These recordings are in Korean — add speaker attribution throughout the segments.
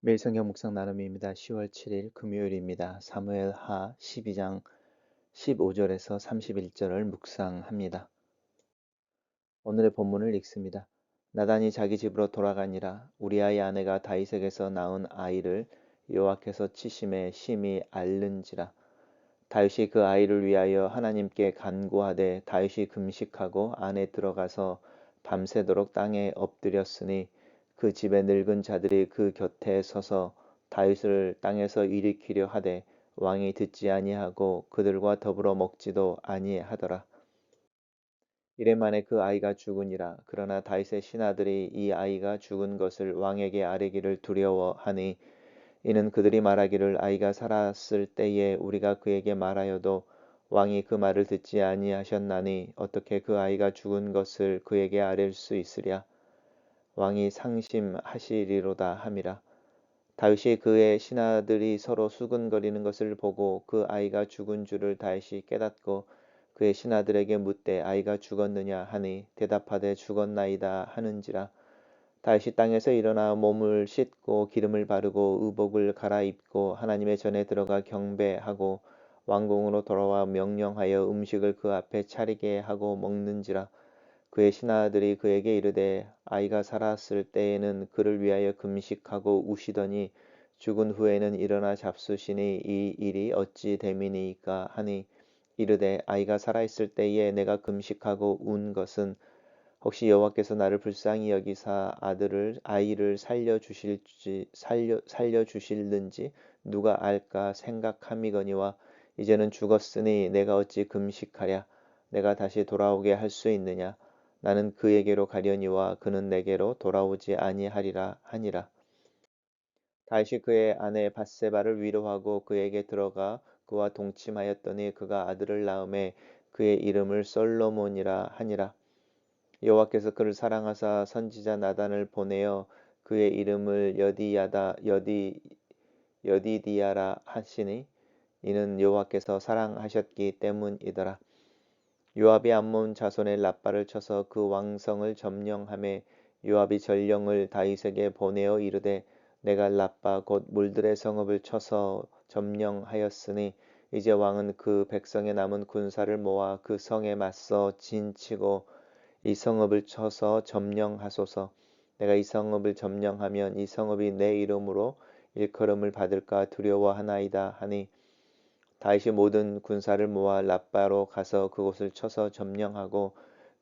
Speaker 1: 매일 성경 묵상 나눔입니다. 10월 7일 금요일입니다. 사무엘하 12장 15절에서 31절을 묵상합니다. 오늘의 본문을 읽습니다. 나단이 자기 집으로 돌아가니라. 우리아의 아내가 다윗에게서 낳은 아이를 여호와께서 치심에 심히 앓는지라. 다윗이 그 아이를 위하여 하나님께 간구하되 다윗이 금식하고 안에 들어가서 밤새도록 땅에 엎드렸으니 그 집의 늙은 자들이 그 곁에 서서 다윗을 땅에서 일으키려 하되 왕이 듣지 아니하고 그들과 더불어 먹지도 아니하더라. 이래 만에 그 아이가 죽으니라. 그러나 다윗의 신하들이 이 아이가 죽은 것을 왕에게 아뢰기를 두려워하니 이는 그들이 말하기를 아이가 살았을 때에 우리가 그에게 말하여도 왕이 그 말을 듣지 아니하셨나니 어떻게 그 아이가 죽은 것을 그에게 아뢰 수 있으랴. 왕이 상심하시리로다 함이라. 다윗이 그의 신하들이 서로 수근거리는 것을 보고 그 아이가 죽은 줄을 다윗이 깨닫고 그의 신하들에게 묻되 아이가 죽었느냐 하니 대답하되 죽었나이다 하는지라. 다윗이 땅에서 일어나 몸을 씻고 기름을 바르고 의복을 갈아입고 하나님의 전에 들어가 경배하고 왕궁으로 돌아와 명령하여 음식을 그 앞에 차리게 하고 먹는지라. 그의 신하들이 그에게 이르되 아이가 살았을 때에는 그를 위하여 금식하고 우시더니 죽은 후에는 일어나 잡수시니 이 일이 어찌 됨이니까 하니 이르되 아이가 살아있을 때에 내가 금식하고 운 것은 혹시 여호와께서 나를 불쌍히 여기사 아이를 살려 주실는지 누가 알까 생각함이거니와 이제는 죽었으니 내가 어찌 금식하랴. 내가 다시 돌아오게 할 수 있느냐. 나는 그에게로 가려니와 그는 내게로 돌아오지 아니하리라 하니라. 다시 그의 아내 밧세바를 위로하고 그에게 들어가 그와 동침하였더니 그가 아들을 낳음에 그의 이름을 솔로몬이라 하니라. 여호와께서 그를 사랑하사 선지자 나단을 보내어 그의 이름을 여디디아라 하시니 이는 여호와께서 사랑하셨기 때문이더라. 요압이 암몬 자손의 라빠를 쳐서 그 왕성을 점령하매 요압이 전령을 다윗에게 보내어 이르되 내가 라빠 곧 물들의 성읍을 쳐서 점령하였으니 이제 왕은 그 백성의 남은 군사를 모아 그 성에 맞서 진치고 이 성읍을 쳐서 점령하소서. 내가 이 성읍을 점령하면 이 성읍이 내 이름으로 일컬음을 받을까 두려워하나이다 하니 다윗이 모든 군사를 모아 랍바로 가서 그곳을 쳐서 점령하고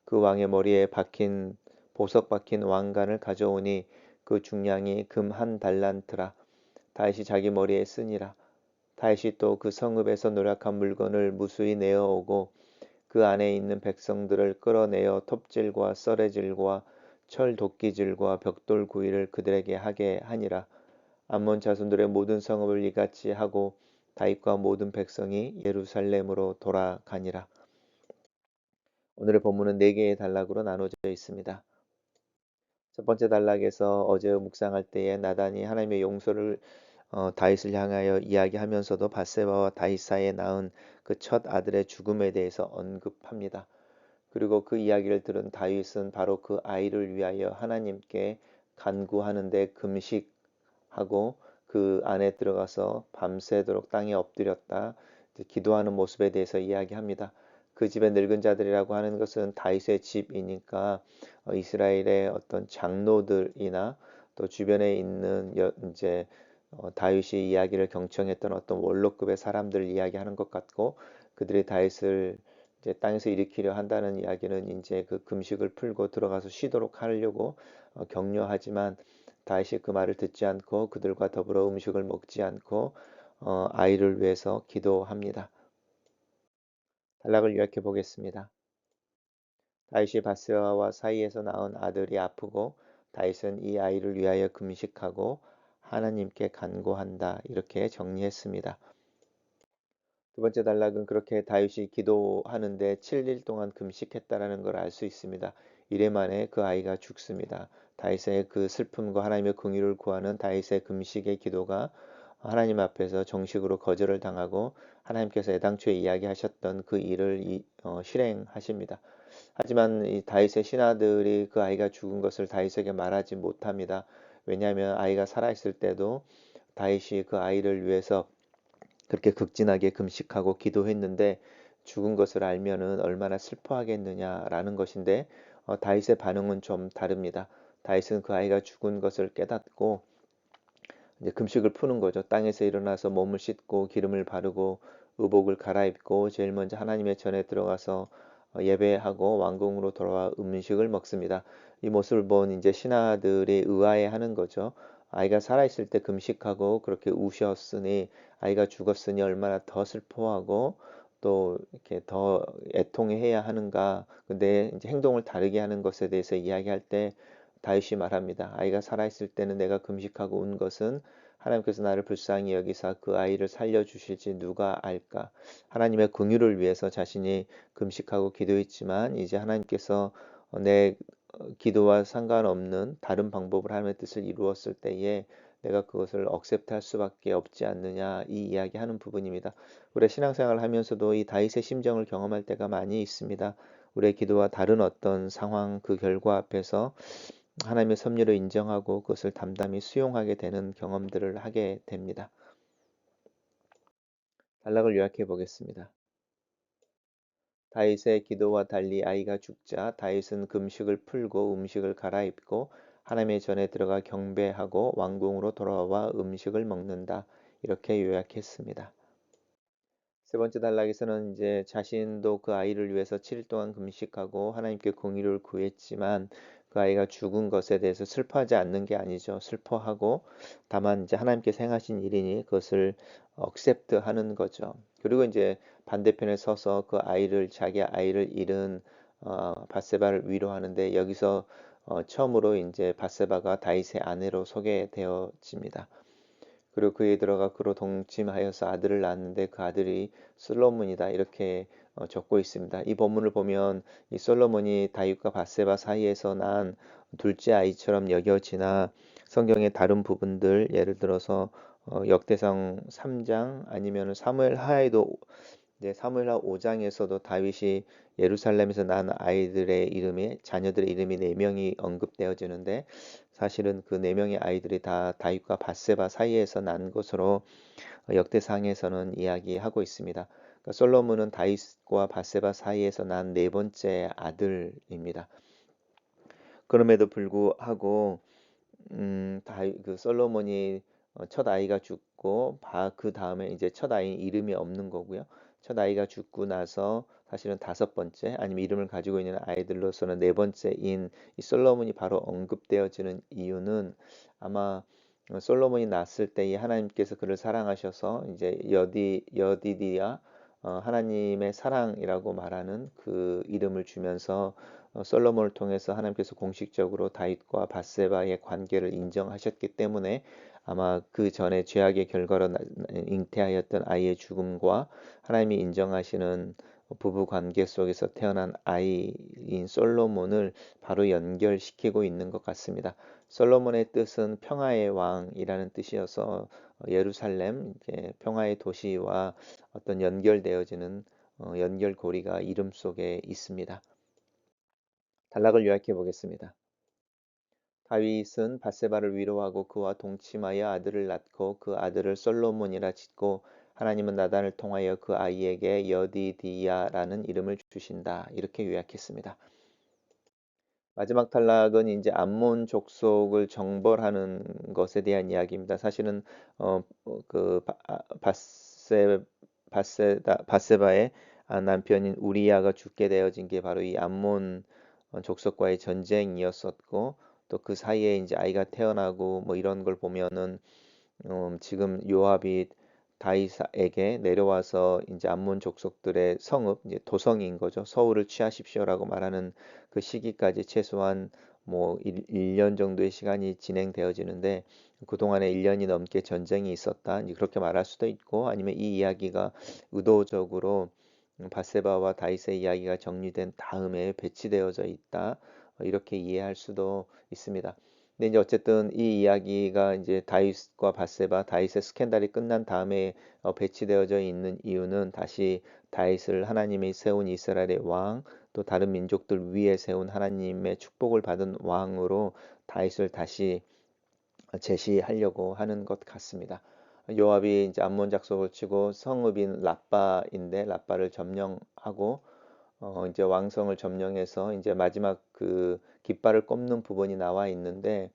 Speaker 1: 그 왕의 머리에 박힌 보석 박힌 왕관을 가져오니 그 중량이 금 한 달란트라. 다윗이 자기 머리에 쓰니라. 다윗이 또 그 성읍에서 노략한 물건을 무수히 내어오고 그 안에 있는 백성들을 끌어내어 톱질과 썰애질과 철 도끼질과 벽돌 구이를 그들에게 하게 하니라. 암몬 자손들의 모든 성읍을 이같이 하고 다윗과 모든 백성이 예루살렘으로 돌아가니라. 오늘의 본문은 네 개의 단락으로 나눠져 있습니다. 첫 번째 단락에서 어제 묵상할 때에 나단이 하나님의 용서를 다윗을 향하여 이야기하면서도 밧세바와 다윗 사이에 낳은 그 첫 아들의 죽음에 대해서 언급합니다. 그리고 그 이야기를 들은 다윗은 바로 그 아이를 위하여 하나님께 간구하는데 금식하고 그 안에 들어가서 밤새도록 땅에 엎드렸다 기도하는 모습에 대해서 이야기합니다. 그 집의 늙은 자들이라고 하는 것은 다윗의 집이니까 이스라엘의 어떤 장로들이나 또 주변에 있는 이제 다윗이 이야기를 경청했던 어떤 원로급의 사람들 이야기하는 것 같고 그들이 다윗을 이제 땅에서 일으키려 한다는 이야기는 이제 그 금식을 풀고 들어가서 쉬도록 하려고 격려하지만 다윗이 그 말을 듣지 않고 그들과 더불어 음식을 먹지 않고 아이를 위해서 기도합니다. 단락을 요약해 보겠습니다. 다윗이 바세바와 사이에서 낳은 아들이 아프고 다윗은 이 아이를 위하여 금식하고 하나님께 간구한다. 이렇게 정리했습니다. 두 번째 단락은 그렇게 다윗이 기도하는데 7일 동안 금식했다라는 걸 알 수 있습니다. 이래 만에 그 아이가 죽습니다. 다윗의 그 슬픔과 하나님의 긍휼을 구하는 다윗의 금식의 기도가 하나님 앞에서 정식으로 거절을 당하고 하나님께서 애당초에 이야기하셨던 그 일을 실행하십니다. 하지만 이 다윗의 신하들이 그 아이가 죽은 것을 다윗에게 말하지 못합니다. 왜냐하면 아이가 살아있을 때도 다윗이 그 아이를 위해서 그렇게 극진하게 금식하고 기도했는데 죽은 것을 알면은 얼마나 슬퍼하겠느냐라는 것인데 다윗의 반응은 좀 다릅니다. 다윗은 그 아이가 죽은 것을 깨닫고 이제 금식을 푸는 거죠. 땅에서 일어나서 몸을 씻고 기름을 바르고 의복을 갈아입고 제일 먼저 하나님의 전에 들어가서 예배하고 왕궁으로 돌아와 음식을 먹습니다. 이 모습을 본 이제 신하들이 의아해하는 거죠. 아이가 살아있을 때 금식하고 그렇게 우셨으니 아이가 죽었으니 얼마나 더 슬퍼하고 또 이렇게 더 애통해야 하는가. 근데 이제 행동을 다르게 하는 것에 대해서 이야기할 때 다윗이 말합니다. 아이가 살아있을 때는 내가 금식하고 운 것은 하나님께서 나를 불쌍히 여기사 그 아이를 살려주실지 누가 알까? 하나님의 긍휼을 위해서 자신이 금식하고 기도했지만 이제 하나님께서 내 기도와 상관없는 다른 방법으로 하나님의 뜻을 이루었을 때에 내가 그것을 억셉트할 수밖에 없지 않느냐 이 이야기하는 부분입니다. 우리 신앙생활을 하면서도 이 다윗의 심정을 경험할 때가 많이 있습니다. 우리의 기도와 다른 어떤 상황 그 결과 앞에서 하나님의 섭리를 인정하고 그것을 담담히 수용하게 되는 경험들을 하게 됩니다. 단락을 요약해 보겠습니다. 다윗의 기도와 달리 아이가 죽자 다윗은 금식을 풀고 음식을 갈아입고 하나님의 전에 들어가 경배하고 왕궁으로 돌아와 음식을 먹는다. 이렇게 요약했습니다. 세 번째 단락에서는 이제 자신도 그 아이를 위해서 7일 동안 금식하고 하나님께 공의를 구했지만 그 아이가 죽은 것에 대해서 슬퍼하지 않는 게 아니죠. 슬퍼하고 다만 이제 하나님께서 행하신 일이니 그것을 억셉트하는 거죠. 그리고 이제 반대편에 서서 그 아이를 자기 아이를 잃은 바세바를 위로하는데 여기서 처음으로 이제 바세바가 다윗의 아내로 소개되어집니다. 그리고 그에 들어가 그로 동침하여서 아들을 낳았는데 그 아들이 솔로몬이다 이렇게 적고 있습니다. 이 본문을 보면 이 솔로몬이 다윗과 바세바 사이에서 난 둘째 아이처럼 여겨지나 성경의 다른 부분들 예를 들어서 역대상 3장 아니면 사무엘 하에도 이제 사무엘하 5장에서도 다윗이 예루살렘에서 난 아이들의 이름이 자녀들의 이름이 네 명이 언급되어지는데 사실은 그 네 명의 아이들이 다 다윗과 밧세바 사이에서 난 것으로 역대상에서는 이야기하고 있습니다. 그러니까 솔로몬은 다윗과 밧세바 사이에서 난 네 번째 아들입니다. 그럼에도 불구하고 그 솔로몬이 첫 아이가 죽고 그 다음에 이제 첫 아이 이름이 없는 거고요. 첫 아이가 죽고 나서 사실은 다섯 번째 아니면 이름을 가지고 있는 아이들로서는 네 번째인 이 솔로몬이 바로 언급되어지는 이유는 아마 솔로몬이 낳았을 때에 하나님께서 그를 사랑하셔서 이제 여디디야 하나님의 사랑이라고 말하는 그 이름을 주면서 솔로몬을 통해서 하나님께서 공식적으로 다윗과 밧세바의 관계를 인정하셨기 때문에 아마 그 전에 죄악의 결과로 잉태하였던 아이의 죽음과 하나님이 인정하시는 부부 관계 속에서 태어난 아이인 솔로몬을 바로 연결시키고 있는 것 같습니다. 솔로몬의 뜻은 평화의 왕이라는 뜻이어서 예루살렘 평화의 도시와 어떤 연결되어지는 연결고리가 이름 속에 있습니다. 단락을 요약해 보겠습니다. 다윗은 밧세바를 위로하고 그와 동침하여 아들을 낳고 그 아들을 솔로몬이라 짓고 하나님은 나단을 통하여 그 아이에게 여디디야라는 이름을 주신다. 이렇게 요약했습니다. 마지막 단락은 이제 암몬 족속을 정벌하는 것에 대한 이야기입니다. 사실은 그 바세바의 남편인 우리야가 죽게 되어진 게 바로 이 암몬 족속과의 전쟁이었었고 또 그 사이에 이제 아이가 태어나고 뭐 이런 걸 보면은 지금 요압이 다윗에게 내려와서 이제 암몬 족속들의 성읍 이제 도성인 거죠. 서울을 취하십시오라고 말하는 그 시기까지 최소한 뭐 1년 정도의 시간이 진행되어지는데 그동안에 1년이 넘게 전쟁이 있었다. 이제 그렇게 말할 수도 있고 아니면 이 이야기가 의도적으로 바세바와 다윗의 이야기가 정리된 다음에 배치되어져 있다. 이렇게 이해할 수도 있습니다. 근데 이제 어쨌든 이 이야기가 이제 다윗과 밧세바, 다윗의 스캔들이 끝난 다음에 배치되어져 있는 이유는 다시 다윗을 하나님이 세운 이스라엘의 왕, 또 다른 민족들 위에 세운 하나님의 축복을 받은 왕으로 다윗을 다시 제시하려고 하는 것 같습니다. 요압이 이제 암몬 작속을 치고 성읍인 라빠인데 라빠를 점령하고 이제 왕성을 점령해서 이제 마지막 그 깃발을 꼽는 부분이 나와 있는데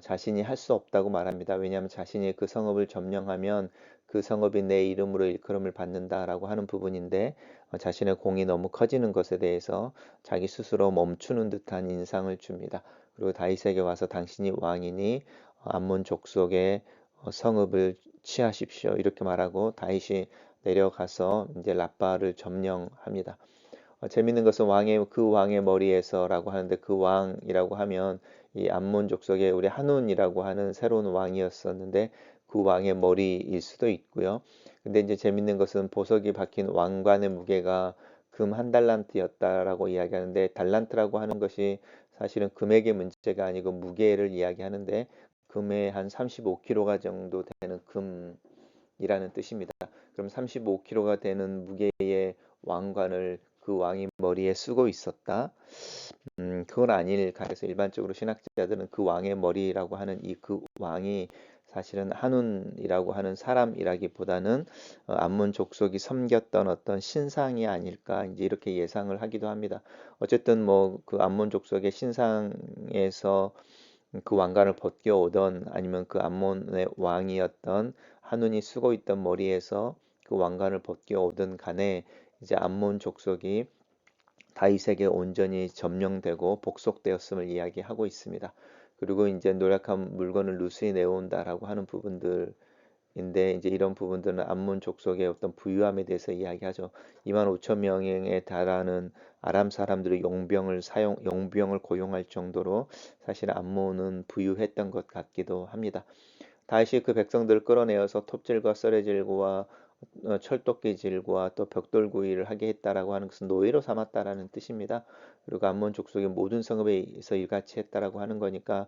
Speaker 1: 자신이 할 수 없다고 말합니다. 왜냐하면 자신이 그 성읍을 점령하면 그 성읍이 내 이름으로 일컬음을 받는다라고 하는 부분인데 자신의 공이 너무 커지는 것에 대해서 자기 스스로 멈추는 듯한 인상을 줍니다. 그리고 다윗에게 와서 당신이 왕이니 암몬 족속의 성읍을 취하십시오. 이렇게 말하고 다윗이 내려가서 이제 라빠를 점령합니다. 재밌는 것은 그 왕의 머리에서라고 하는데 그 왕이라고 하면 이 암몬 족속의 우리 한운이라고 하는 새로운 왕이었었는데 그 왕의 머리일 수도 있고요. 근데 이제 재밌는 것은 보석이 박힌 왕관의 무게가 금 한 달란트였다라고 이야기하는데 달란트라고 하는 것이 사실은 금액의 문제가 아니고 무게를 이야기하는데 금의 한 35kg 정도 되는 금이라는 뜻입니다. 그럼 35kg가 되는 무게의 왕관을 그 왕이 머리에 쓰고 있었다. 그건 아닐 가해서 일반적으로 신학자들은 그 왕의 머리라고 하는 이 그 왕이 사실은 한운이라고 하는 사람이라기보다는 암몬 족속이 섬겼던 어떤 신상이 아닐까 이제 이렇게 예상을 하기도 합니다. 어쨌든 뭐 그 암몬 족속의 신상에서 그 왕관을 벗겨오던 아니면 그 암몬의 왕이었던 한운이 쓰고 있던 머리에서 그 왕관을 벗겨오든 간에 이제 암몬 족속이 다윗에게 온전히 점령되고 복속되었음을 이야기하고 있습니다. 그리고 이제 노력한 물건을 누수히 내온다라고 하는 부분들인데 이제 이런 부분들은 암몬 족속의 어떤 부유함에 대해서 이야기하죠. 2만 5천 명에 달하는 아람 사람들의 용병을 고용할 정도로 사실 암몬은 부유했던 것 같기도 합니다. 다윗이 그 백성들을 끌어내어서 톱질과 썰어질과 철도끼질과 또 벽돌구이를 하게 했다라고 하는 것은 노예로 삼았다라는 뜻입니다. 그리고 암몬 족속의 모든 성읍에서 일같이 했다라고 하는 거니까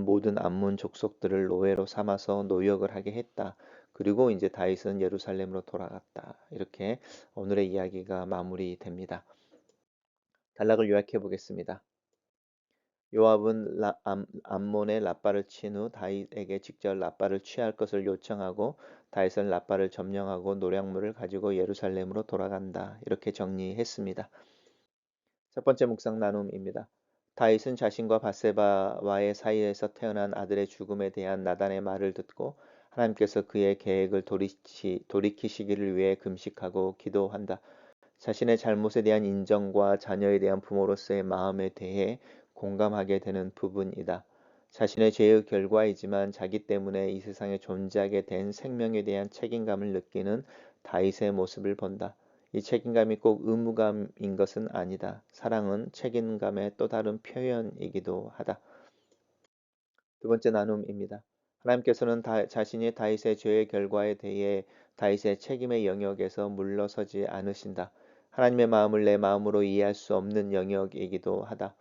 Speaker 1: 모든 암몬 족속들을 노예로 삼아서 노역을 하게 했다. 그리고 이제 다윗은 예루살렘으로 돌아갔다. 이렇게 오늘의 이야기가 마무리됩니다. 단락을 요약해 보겠습니다. 요압은 암몬의 라빠를 친 후 다윗에게 직접 라빠를 취할 것을 요청하고 다윗은 라빠를 점령하고 노략물을 가지고 예루살렘으로 돌아간다. 이렇게 정리했습니다. 첫 번째 묵상 나눔입니다. 다윗은 자신과 밧세바와의 사이에서 태어난 아들의 죽음에 대한 나단의 말을 듣고 하나님께서 그의 계획을 돌이키시기를 위해 금식하고 기도한다. 자신의 잘못에 대한 인정과 자녀에 대한 부모로서의 마음에 대해 공감하게 되는 부분이다. 자신의 죄의 결과이지만 자기 때문에 이 세상에 존재하게 된 생명에 대한 책임감을 느끼는 다윗의 모습을 본다. 이 책임감이 꼭 의무감인 것은 아니다. 사랑은 책임감의 또 다른 표현이기도 하다. 두 번째 나눔입니다. 하나님께서는 자신이 다윗의 죄의 결과에 대해 다윗의 책임의 영역에서 물러서지 않으신다. 하나님의 마음을 내 마음으로 이해할 수 없는 영역이기도 하다.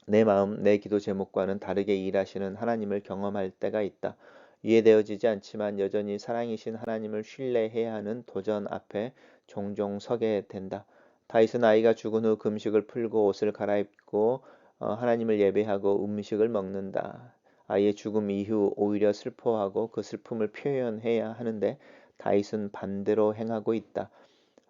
Speaker 1: 내 마음, 내 기도 제목과는 다르게 일하시는 하나님을 경험할 때가 있다. 이해되어지지 않지만 여전히 사랑이신 하나님을 신뢰해야 하는 도전 앞에 종종 서게 된다. 다윗은 아이가 죽은 후 금식을 풀고 옷을 갈아입고 하나님을 예배하고 음식을 먹는다. 아이의 죽음 이후 오히려 슬퍼하고 그 슬픔을 표현해야 하는데 다윗은 반대로 행하고 있다.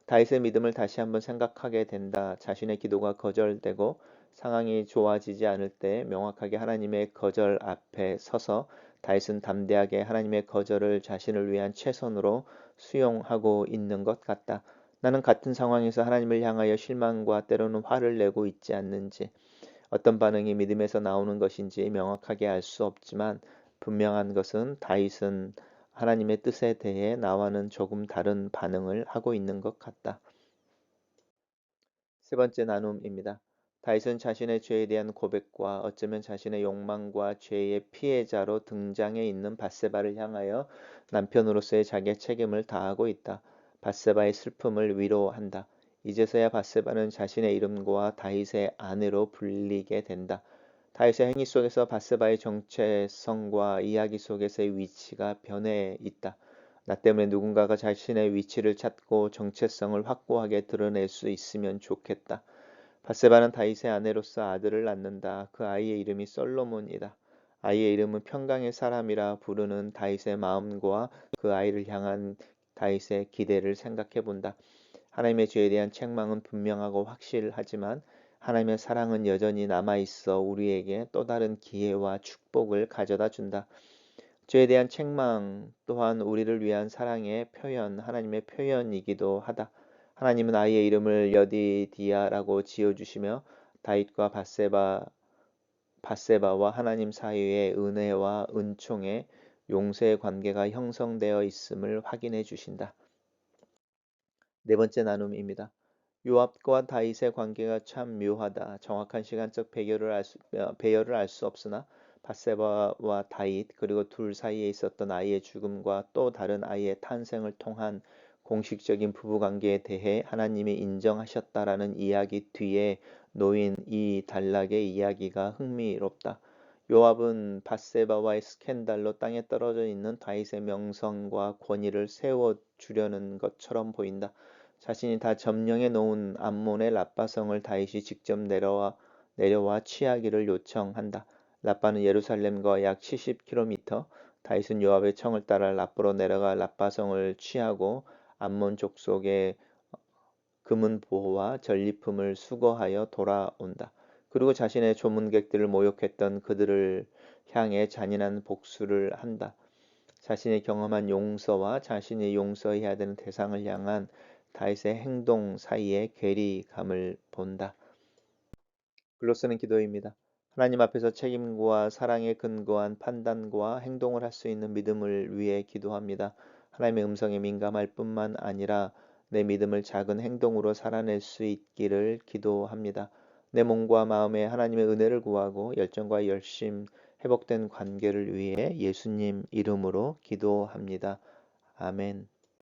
Speaker 1: 다윗의 믿음을 다시 한번 생각하게 된다. 자신의 기도가 거절되고 상황이 좋아지지 않을 때 명확하게 하나님의 거절 앞에 서서 다윗은 담대하게 하나님의 거절을 자신을 위한 최선으로 수용하고 있는 것 같다. 나는 같은 상황에서 하나님을 향하여 실망과 때로는 화를 내고 있지 않는지, 어떤 반응이 믿음에서 나오는 것인지 명확하게 알 수 없지만 분명한 것은 다윗은 하나님의 뜻에 대해 나와는 조금 다른 반응을 하고 있는 것 같다. 세 번째 나눔입니다. 다윗은 자신의 죄에 대한 고백과 어쩌면 자신의 욕망과 죄의 피해자로 등장해 있는 밧세바를 향하여 남편으로서의 자기의 책임을 다하고 있다. 밧세바의 슬픔을 위로한다. 이제서야 밧세바는 자신의 이름과 다윗의 아내로 불리게 된다. 다윗의 행위 속에서 밧세바의 정체성과 이야기 속에서의 위치가 변해 있다. 나 때문에 누군가가 자신의 위치를 찾고 정체성을 확고하게 드러낼 수 있으면 좋겠다. 밧세바는 다윗의 아내로서 아들을 낳는다. 그 아이의 이름이 솔로몬이다. 아이의 이름은 평강의 사람이라 부르는 다윗의 마음과 그 아이를 향한 다윗의 기대를 생각해 본다. 하나님의 죄에 대한 책망은 분명하고 확실하지만 하나님의 사랑은 여전히 남아 있어 우리에게 또 다른 기회와 축복을 가져다 준다. 죄에 대한 책망 또한 우리를 위한 사랑의 표현, 하나님의 표현이기도 하다. 하나님은 아이의 이름을 여디디아라고 지어주시며 다윗과 바세바와 하나님 사이의 은혜와 은총의 용서의 관계가 형성되어 있음을 확인해 주신다. 네 번째 나눔입니다. 요압과 다윗의 관계가 참 묘하다. 정확한 시간적 배열을 알 수 없으나 바세바와 다윗 그리고 둘 사이에 있었던 아이의 죽음과 또 다른 아이의 탄생을 통한 공식적인 부부관계에 대해 하나님이 인정하셨다라는 이야기 뒤에 놓인 이 단락의 이야기가 흥미롭다. 요압은 바세바와의 스캔들로 땅에 떨어져 있는 다윗의 명성과 권위를 세워주려는 것처럼 보인다. 자신이 다 점령해 놓은 암몬의 랍바성을 다윗이 직접 내려와 취하기를 요청한다. 랍바는 예루살렘과 약 70km, 다윗은 요압의 청을 따라 랍바로 내려가 랍바성을 취하고 암몬 족속의 금은 보호와 전리품을 수거하여 돌아온다. 그리고 자신의 조문객들을 모욕했던 그들을 향해 잔인한 복수를 한다. 자신이 경험한 용서와 자신이 용서해야 되는 대상을 향한 다윗의 행동 사이에 괴리감을 본다. 글로 쓰는 기도입니다. 하나님 앞에서 책임과 사랑에 근거한 판단과 행동을 할 수 있는 믿음을 위해 기도합니다. 하나님의 음성에 민감할 뿐만 아니라 내 믿음을 작은 행동으로 살아낼 수 있기를 기도합니다. 내 몸과 마음에 하나님의 은혜를 구하고 열정과 열심, 회복된 관계를 위해 예수님 이름으로 기도합니다. 아멘.